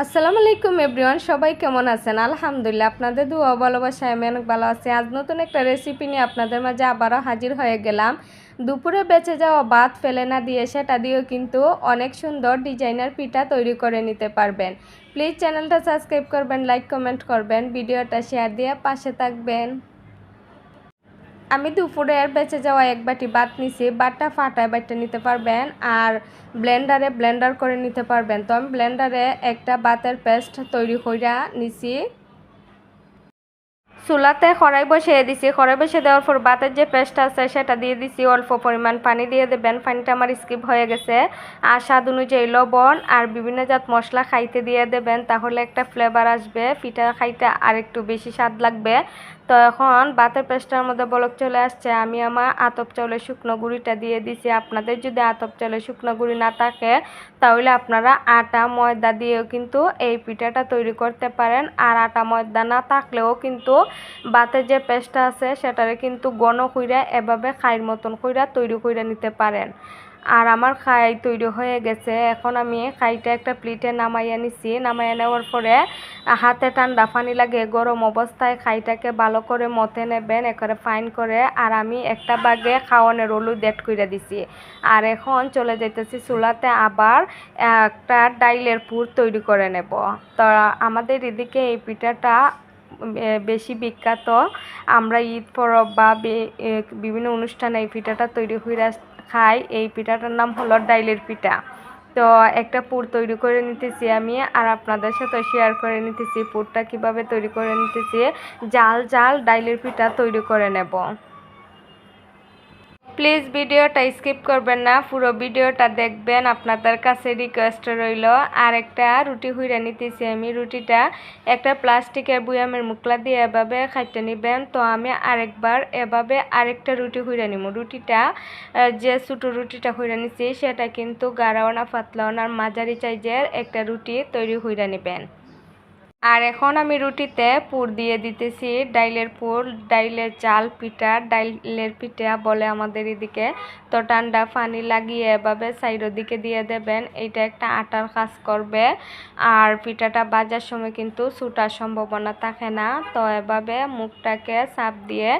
আসসালামু আলাইকুম এভরিওয়ান, সবাই কেমন আছেন? আলহামদুলিল্লাহ, আপনাদের দোয়া ভালোবাসায় আমি অনেক ভালো আছি। আজ নতুন একটা রেসিপি নিয়ে আপনাদের মাঝে আবারও হাজির হয়ে গেলাম। দুপুরে বেঁচে যাওয়া ভাত ফেলে না দিয়ে সেটা দিয়েও কিন্তু অনেক সুন্দর ডিজাইনার পিঠা তৈরি করে নিতে পারবেন। প্লিজ চ্যানেলটা সাবস্ক্রাইব করবেন, লাইক কমেন্ট করবেন, ভিডিওটা শেয়ার দিয়ে পাশে থাকবেন। আমি দুপুরের বেঁচে যাওয়া এক বাটি ভাত নিছি। ভাতটা ফাটায় বাটতে নিতে পারবেন আর ব্লেন্ডারে ব্লেন্ডার করে নিতে পারবেন। তো আমি ব্লেন্ডারে একটা ভাতের পেস্ট তৈরি কইরা নিছি। চুলাতে কড়াই বসিয়ে দিছি। কড়াই বসিয়ে দেওয়ার পর ভাতের যে পেস্টটা আছে সেটা দিয়ে দিছি। অল্প পরিমাণ পানি দিয়ে দেবেন। পানিটা আমার স্কিপ হয়ে গেছে। আর স্বাদ অনুযায়ী লবণ আর বিভিন্ন জাত মশলা খাইতে দিয়ে দেবেন, তাহলে একটা ফ্লেভার আসবে, পিঠা খাইতে আর একটু বেশি স্বাদ লাগবে। তো এখন ভাতের পেস্টটার মধ্যে বলক চলে আসছে। আমি আমার আতপ চাউলের শুকনো গুঁড়িটা দিয়ে দিছি। আপনাদের যদি আতপ চাউলের শুকনো গুঁড়ি না থাকে তাহলে আপনারা আটা ময়দা দিয়েও কিন্তু এই পিঠাটা তৈরি করতে পারেন। আর আটা ময়দা না থাকলেও কিন্তু ভাতের যে পেস্টটা আছে সেটারে কিন্তু ঘন কইরা এভাবে খাইর মতন কইরা তৈরি কইরা নিতে পারেন। আর আমার খাই তৈরি হয়ে গেছে। এখন আমি খাইটা একটা প্লেটে নামাইয়া নিছি। নামাইয়া নেওয়ার পরে হাতে ঠান্ডা পানি লাগে গরম অবস্থায় খাইটাকে ভালো করে মথে নেবেন, একেবারে ফাইন করে। আর আমি একটা বাগে খাওয়ানোর হলুদ অ্যাড করে দিছি। আর এখন চলে যাইতেছি চুলাতে আবার একটা ডাইলের পুর তৈরি করে নেব। তো আমাদের এদিকে এই পিঠাটা বেশি বিখ্যাত। আমরা ঈদ পরব বা বিভিন্ন অনুষ্ঠানে এই পিঠাটা তৈরি হয়ে খাই। এই পিঠাটার নাম হলো ডাইলের পিঠা। তো একটা পুর তৈরি করে নিতেছি আমি, আর আপনাদের সাথে শেয়ার করে নিতেছি পুরটা কিভাবে তৈরি করে নিতেছি। জাল জাল ডাইলের পিঠা তৈরি করে নেব। প্লিজ ভিডিওটা স্কিপ করবেন না, পুরো ভিডিওটা দেখবেন, আপনাদের কাছে রিকোয়েস্ট রইল। আর একটা রুটি হুইরা নিতেছি আমি। রুটিটা একটা প্লাস্টিকের বুয়ামের মুখলা দিয়ে এভাবে খাইতে নেবেন। তো আমি আরেকবার এভাবে আরেকটা রুটি হুইরা নিব। রুটিটা যে ছোটো রুটিটা হুইরা নিছি সেটা কিন্তু গাঢ়ও না পাতলাও না, মাঝারি সাইজের একটা রুটি তৈরি হুইরা নেবেন। আর এখন আমি রুটিতে পুর দিয়ে দিতেছি ডাইলের পুর। ডাইলের চাল পিঠা, ডাইলের পিঠা বলে আমাদের এদিকে। তো ঠান্ডা পানি লাগিয়ে এভাবে সাইডের দিকে দিয়ে দেবেন। এইটা একটা আটার কাজ করবে। আর পিঠাটা ভাজার সময় কিন্তু ছুটার সম্ভাবনা থাকে না। তো এভাবে মুখটাকে চাপ দিয়ে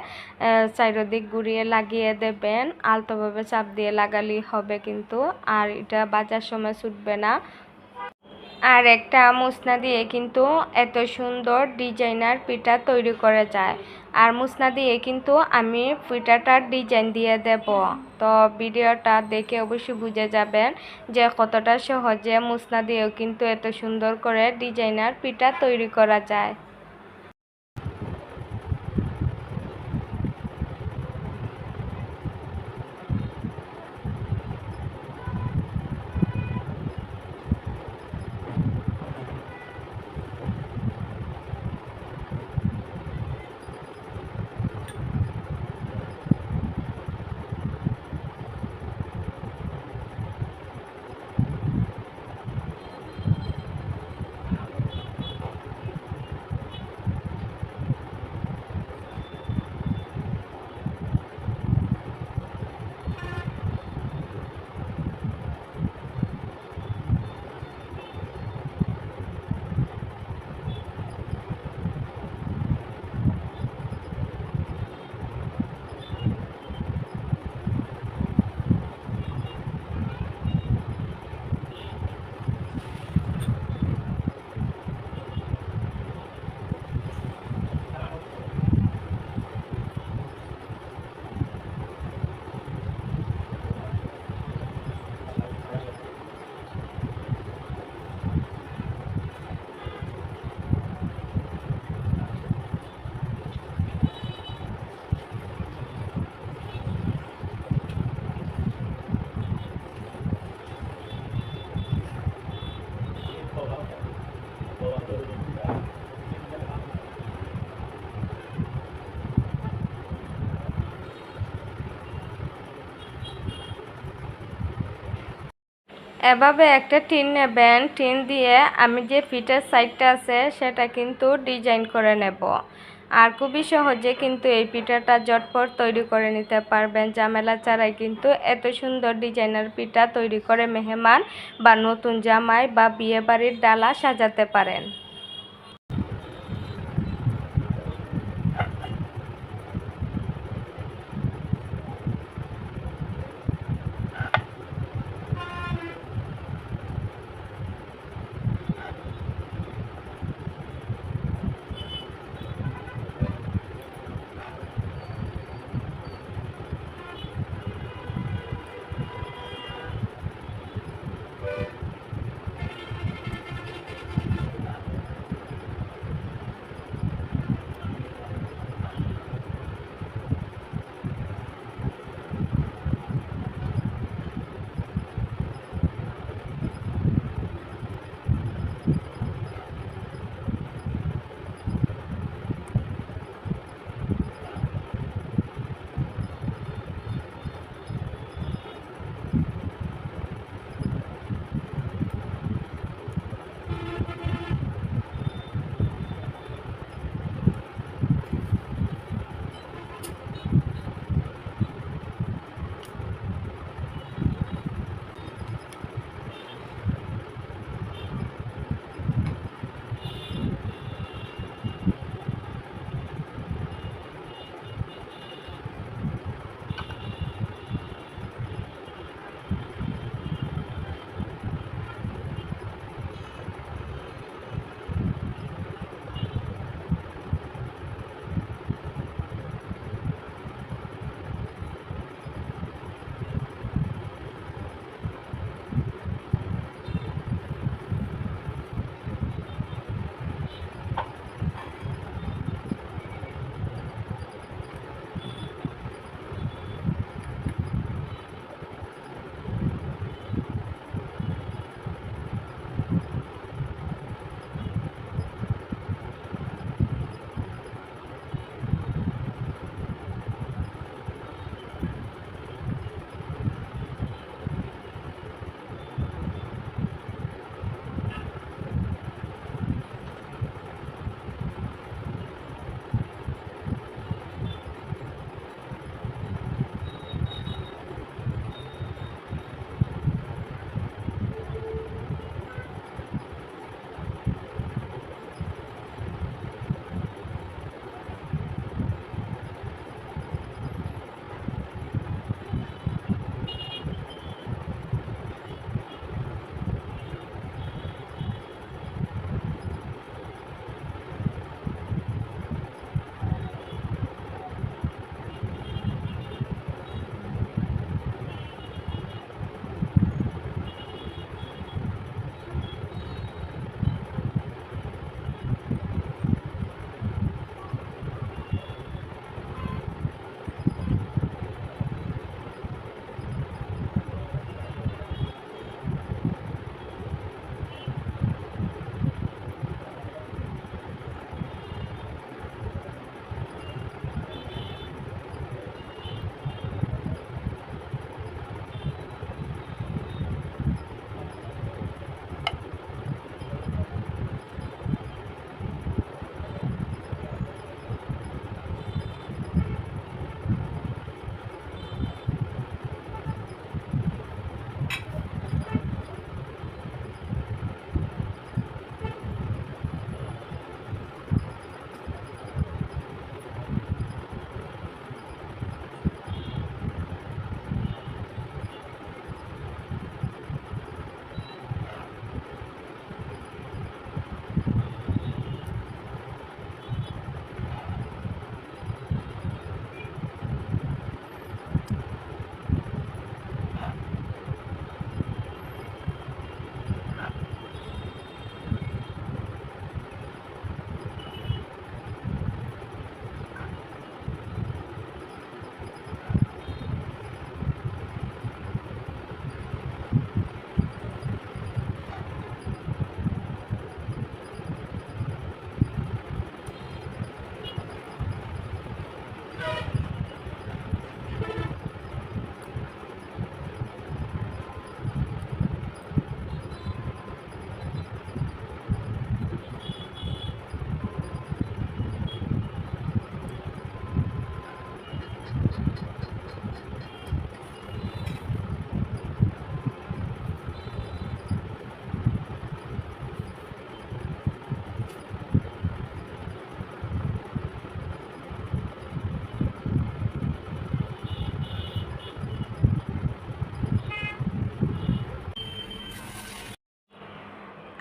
সাইডের দিক ঘুরিয়ে লাগিয়ে দেবেন। আলতোভাবে চাপ দিয়ে লাগালেই হবে কিন্তু, আর এটা ভাজার সময় ছুটবে না। আর একটা মুসনা দিয়ে কিন্তু এত সুন্দর ডিজাইনার পিঠা তৈরি করা যায়। আর মুসনা দিয়ে কিন্তু আমি পিঠাটার ডিজাইন দিয়ে দেব। তো ভিডিওটা দেখে অবশ্যই বুঝে যাবেন যে কতটা সহজে মুসনা দিয়েও কিন্তু এত সুন্দর করে ডিজাইনার পিঠা তৈরি করা যায়। এভাবে একটা টিন নেবেন। টিন দিয়ে আমি যে পিঠের সাইডটা আছে সেটা কিন্তু ডিজাইন করে নেব। আর খুবই সহজে কিন্তু এই পিঠাটা ঝটপট তৈরি করে নিতে পারবেন, ঝামেলা ছাড়াই কিন্তু এত সুন্দর ডিজাইনার পিঠা তৈরি করে মেহমান বা নতুন জামাই বা বিয়েবাড়ির ডালা সাজাতে পারেন।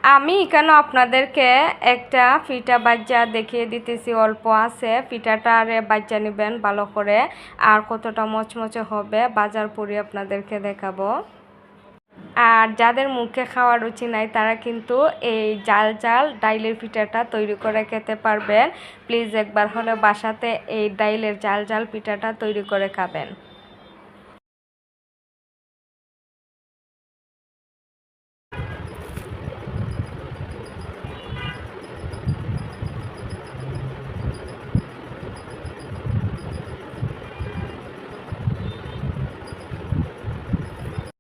আমি এখানে আপনাদেরকে একটা পিঠা বাজ্জা দেখিয়ে দিতেছি, অল্প আছে। পিঠাটারে বাজ্জা নেবেন ভালো করে, আর কতটা মচমচে হবে বাজার পরে আপনাদেরকে দেখাবো। আর যাদের মুখে খাওয়ার রুচি নাই তারা কিন্তু এই জাল জাল ডাইলের পিঠাটা তৈরি করে খেতে পারবেন। প্লিজ একবার হলে বাসাতে এই ডাইলের জাল জাল পিঠাটা তৈরি করে খাবেন।